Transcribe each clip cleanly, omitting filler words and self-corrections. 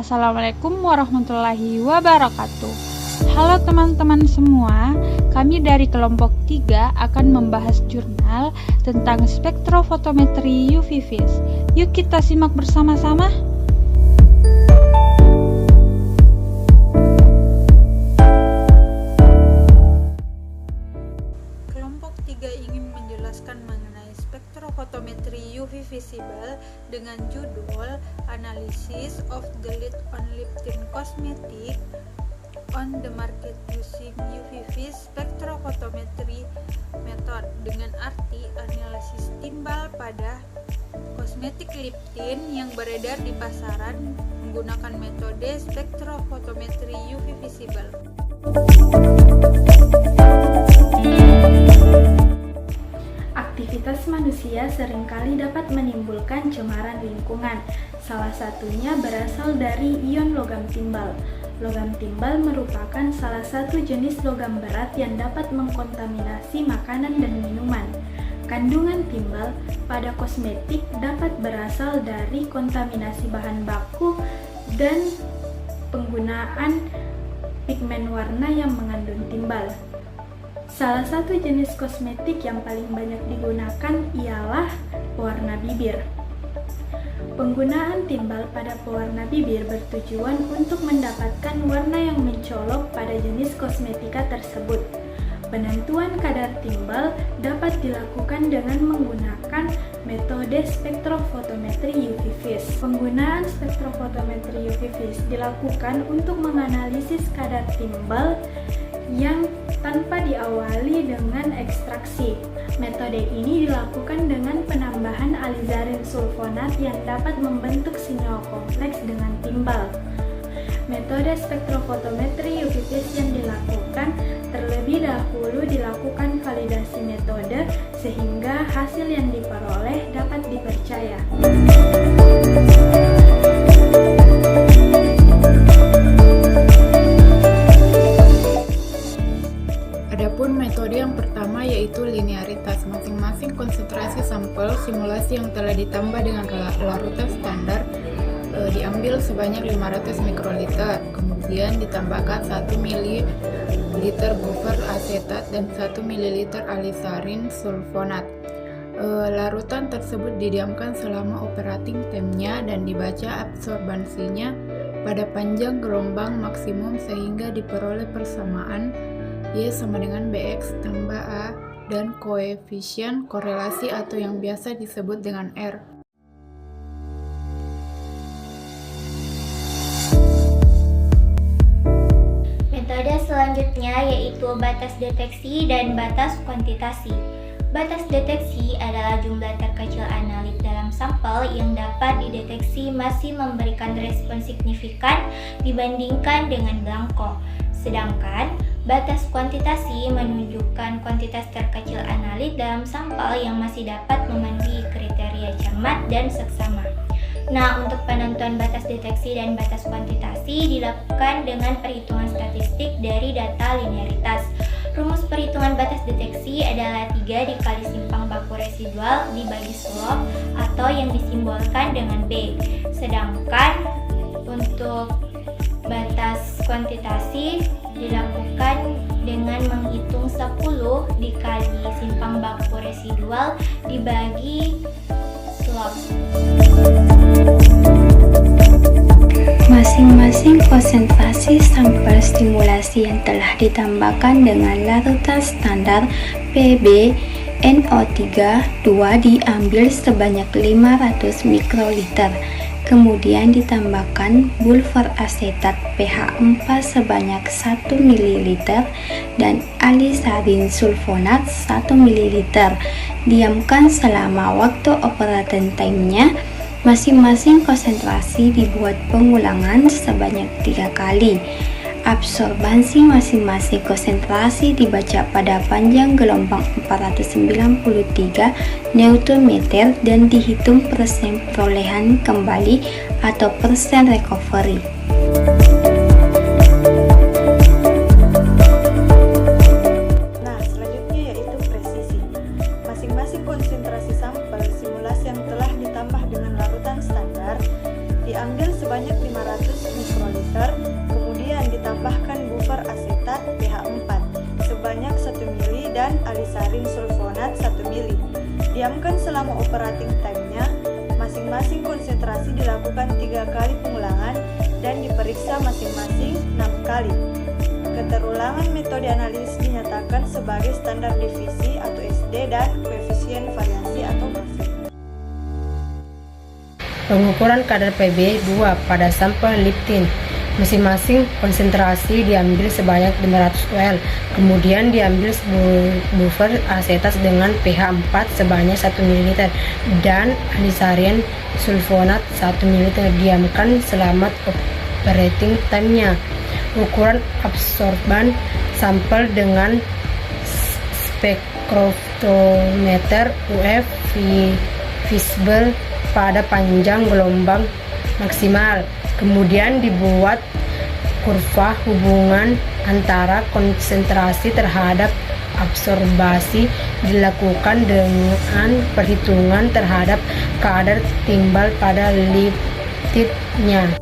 Assalamualaikum warahmatullahi wabarakatuh. Halo teman-teman semua, kami dari kelompok 3 akan membahas jurnal tentang spektrofotometri UV vis. Yuk kita simak bersama-sama. Kelompok 3 ingin menjelaskan mengenai spektrofotometri UV visible dengan judul Analysis of the Lead on Liptin Cosmetic on the Market Using UV vis Spectrophotometry Method, dengan arti analisis timbal pada kosmetik liptin yang beredar di pasaran menggunakan metode spektrofotometri UV visible. Aktivitas manusia seringkali dapat menimbulkan cemaran lingkungan. Salah satunya berasal dari ion logam timbal. Logam timbal merupakan salah satu jenis logam berat yang dapat mengkontaminasi makanan dan minuman. Kandungan timbal pada kosmetik dapat berasal dari kontaminasi bahan baku dan penggunaan pigmen warna yang mengandung timbal. Salah satu jenis kosmetik yang paling banyak digunakan ialah pewarna bibir. Penggunaan timbal pada pewarna bibir bertujuan untuk mendapatkan warna yang mencolok pada jenis kosmetika tersebut. Penentuan kadar timbal dapat dilakukan dengan menggunakan metode spektrofotometri UV vis. Penggunaan spektrofotometri UV vis dilakukan untuk menganalisis kadar timbal yang tanpa diawali dengan ekstraksi. Metode ini dilakukan dengan penambahan alizarin sulfonat yang dapat membentuk senyawa kompleks dengan timbal. Metode spektrofotometri UV vis yang dilakukan terlebih dahulu dilakukan validasi metode sehingga hasil yang diperoleh dapat dipercaya. Adapun metode yang pertama yaitu linearitas. Masing-masing konsentrasi sampel simulasi yang telah ditambah dengan larutan standar diambil sebanyak 500 mikroliter, kemudian ditambahkan 1 ml buffer asetat dan 1 ml alizarin sulfonat. Larutan tersebut didiamkan selama operating time-nya dan dibaca absorbansinya pada panjang gelombang maksimum sehingga diperoleh persamaan Y sama dengan Bx tambah A dan koefisien korelasi atau yang biasa disebut dengan R. Metode selanjutnya yaitu batas deteksi dan batas kuantitasi. Batas deteksi adalah jumlah terkecil analit dalam sampel yang dapat dideteksi masih memberikan respon signifikan dibandingkan dengan blanko. Sedangkan batas kuantitasi menunjukkan kuantitas terkecil analit dalam sampel yang masih dapat memenuhi kriteria cermat dan seksama. Nah, untuk penentuan batas deteksi dan batas kuantitasi dilakukan dengan perhitungan statistik dari data linearitas. Rumus perhitungan batas deteksi adalah 3 dikali simpang baku residual dibagi slope atau yang disimbolkan dengan B. Sedangkan untuk batas kuantitasi dilakukan dengan menghitung 10 dikali simpang baku residual dibagi slope. Masing-masing konsentrasi sampel stimulasi yang telah ditambahkan dengan larutan standar Pb NO3 2 diambil sebanyak 500 mikroliter. Kemudian ditambahkan bulfur asetat pH 4 sebanyak 1 ml dan alizarin sulfonat 1 ml. Diamkan selama waktu operating time-nya. Masing-masing konsentrasi dibuat pengulangan sebanyak 3 kali. Absorbansi masing-masing konsentrasi dibaca pada panjang gelombang 493 Newtonmeter dan dihitung persen perolehan kembali atau persen recovery. Nah, selanjutnya yaitu presisi. Masing-masing konsentrasi sampel simulasi yang telah ditambah dengan larutan standar diambil sebanyak 500 Sedangkan selama operating time-nya, masing-masing konsentrasi dilakukan 3 kali pengulangan dan diperiksa masing-masing 6 kali. Keterulangan metode analisis dinyatakan sebagai standar divisi atau SD dan koefisien variasi atau MAVE. Pengukuran kadar PB2 pada sampel leptin. Masing-masing konsentrasi diambil sebanyak 500 ml, kemudian diambil buffer asetat dengan pH 4 sebanyak 1 ml dan anisarian sulfonat 1 ml. Diamkan selama operating time-nya. Ukuran absorban sampel dengan spektrometer UV visible pada panjang gelombang maksimal. Kemudian dibuat kurva hubungan antara konsentrasi terhadap absorbasi dilakukan dengan perhitungan terhadap kadar timbal pada leptidnya.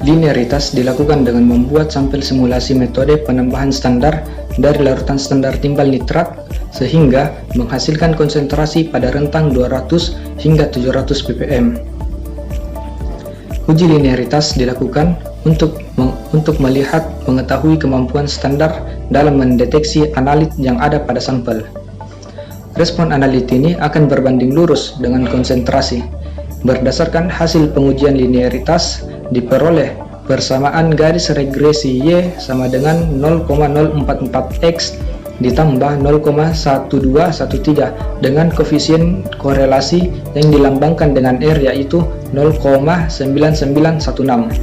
Linearitas dilakukan dengan membuat sampel simulasi metode penambahan standar dari larutan standar timbal nitrat sehingga menghasilkan konsentrasi pada rentang 200 hingga 700 ppm. Uji linearitas dilakukan untuk melihat mengetahui kemampuan standar dalam mendeteksi analit yang ada pada sampel. Respon analit ini akan berbanding lurus dengan konsentrasi. Berdasarkan hasil pengujian linearitas diperoleh persamaan garis regresi Y sama dengan 0,044X ditambah 0,1213 dengan koefisien korelasi yang dilambangkan dengan R yaitu 0,9916.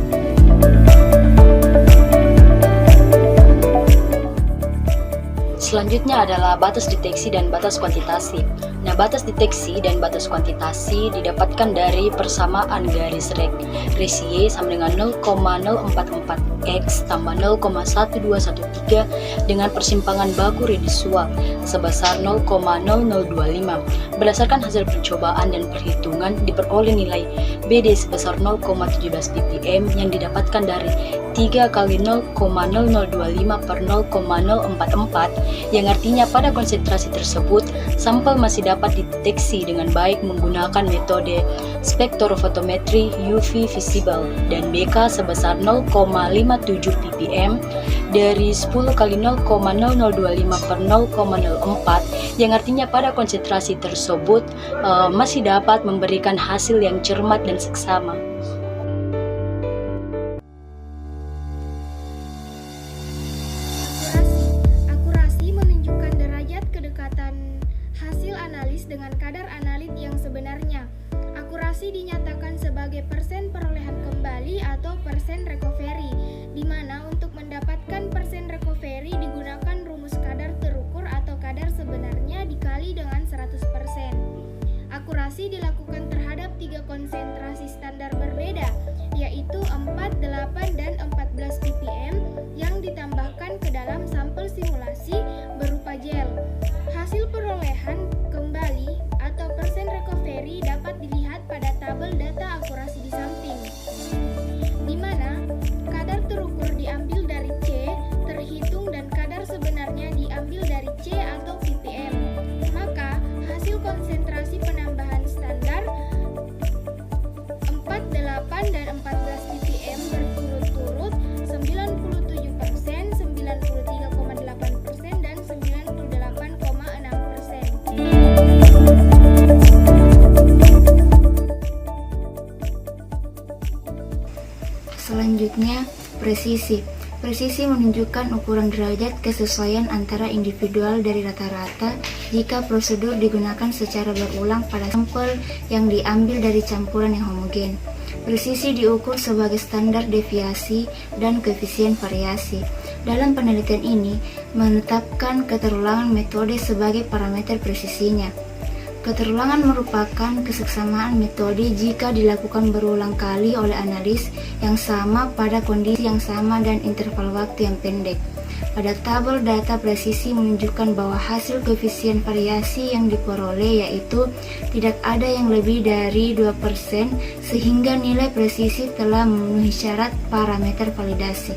Selanjutnya adalah batas deteksi dan batas kuantitasi. Nah, batas deteksi dan batas kuantitasi didapatkan dari persamaan garis regresi Y sama dengan 0,044X tambah 0,1213 dengan persimpangan baku residual sebesar 0,0025. Berdasarkan hasil percobaan dan perhitungan diperoleh nilai BD sebesar 0,17 ppm yang didapatkan dari 3 kali 0,0025 per 0,044 yang artinya pada konsentrasi tersebut sampel masih dapat dideteksi dengan baik menggunakan metode spektrofotometri UV visible dan BK sebesar 0,57 ppm dari 10 kali 0,0025 per 0,04 yang artinya pada konsentrasi tersebut masih dapat memberikan hasil yang cermat dan seksama. Akurasi menunjukkan derajat kedekatan hasil analis dengan kadar analit yang sebenarnya. Akurasi dinyatakan sebagai persen perolehan kembali atau persen recovery, di mana untuk mendapatkan persen recovery digunakan rumus kadar terukur atau kadar sebenarnya dikali dengan 100%. Akurasi dilakukan terhadap 3 konsentrasi standar berbeda, yaitu 4, 8, dan 14 ppm yang ditambahkan ke dalam sampel simulasi berupa gel. Hasil perolehan kembali atau persen recovery dapat dilihat pada tabel data akurasi di samping, di mana kadar terukur diambil dari C terhitung dan kadar sebenarnya diambil dari C atau ppm. Maka hasil konsentrasi penambahan standar 4, 8, dan 14 ppm berturut-turut 97%, 93,8%, dan 98,6%. Selanjutnya, presisi. Presisi menunjukkan ukuran derajat kesesuaian antara individual dari rata-rata jika prosedur digunakan secara berulang pada sampel yang diambil dari campuran yang homogen. Presisi diukur sebagai standar deviasi dan koefisien variasi. Dalam penelitian ini, menetapkan keterulangan metode sebagai parameter presisinya. Keterulangan merupakan keseksamaan metode jika dilakukan berulang kali oleh analis yang sama pada kondisi yang sama dan interval waktu yang pendek. Pada tabel data presisi menunjukkan bahwa hasil koefisien variasi yang diperoleh yaitu tidak ada yang lebih dari 2%, sehingga nilai presisi telah memenuhi syarat parameter validasi.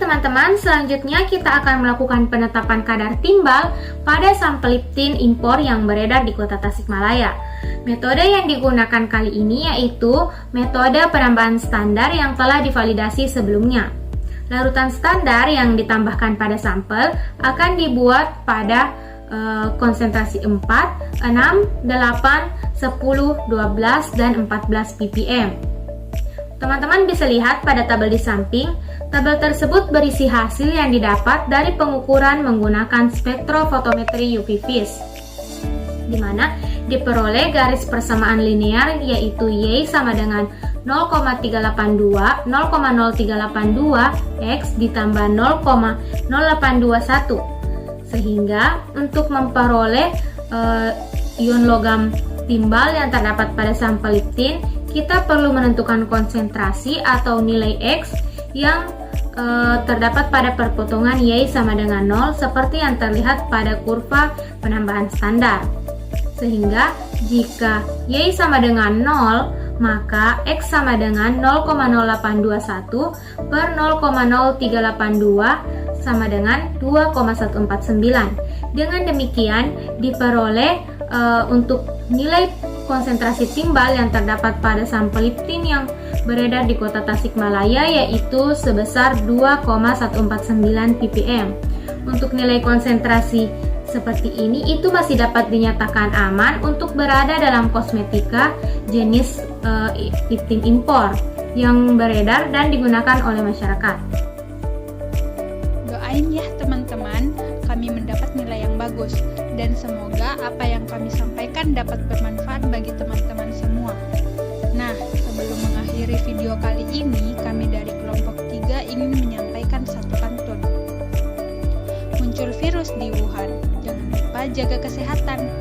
Teman-teman, selanjutnya kita akan melakukan penetapan kadar timbal pada sampel liptin impor yang beredar di Kota Tasikmalaya. Metode yang digunakan kali ini yaitu metode penambahan standar yang telah divalidasi sebelumnya. Larutan standar yang ditambahkan pada sampel akan dibuat pada konsentrasi 4, 6, 8, 10, 12, dan 14 ppm. Teman-teman bisa lihat pada tabel di samping, tabel tersebut berisi hasil yang didapat dari pengukuran menggunakan spektrofotometri UV vis, di mana diperoleh garis persamaan linear yaitu Y sama dengan 0,382 X ditambah 0,0821, sehingga untuk memperoleh ion logam timbal yang terdapat pada sampel liptin, kita perlu menentukan konsentrasi atau nilai X yang terdapat pada perpotongan Y sama dengan 0 seperti yang terlihat pada kurva penambahan standar. Sehingga jika Y sama dengan 0, maka X sama dengan 0,0821 per 0,0382 sama dengan 2,149. Dengan demikian diperoleh untuk nilai konsentrasi timbal yang terdapat pada sampel liptin yang beredar di Kota Tasikmalaya yaitu sebesar 2,149 ppm. Untuk nilai konsentrasi seperti ini itu masih dapat dinyatakan aman untuk berada dalam kosmetika jenis liptin impor yang beredar dan digunakan oleh masyarakat. Doain ya teman-teman, kami mendapat nilai yang bagus dan semoga apa yang kami sampaikan dapat bermanfaat bagi teman-teman semua. Nah, sebelum mengakhiri video kali ini, kami dari kelompok 3 ingin menyampaikan satu pantun. Muncul virus di Wuhan, jangan lupa jaga kesehatan.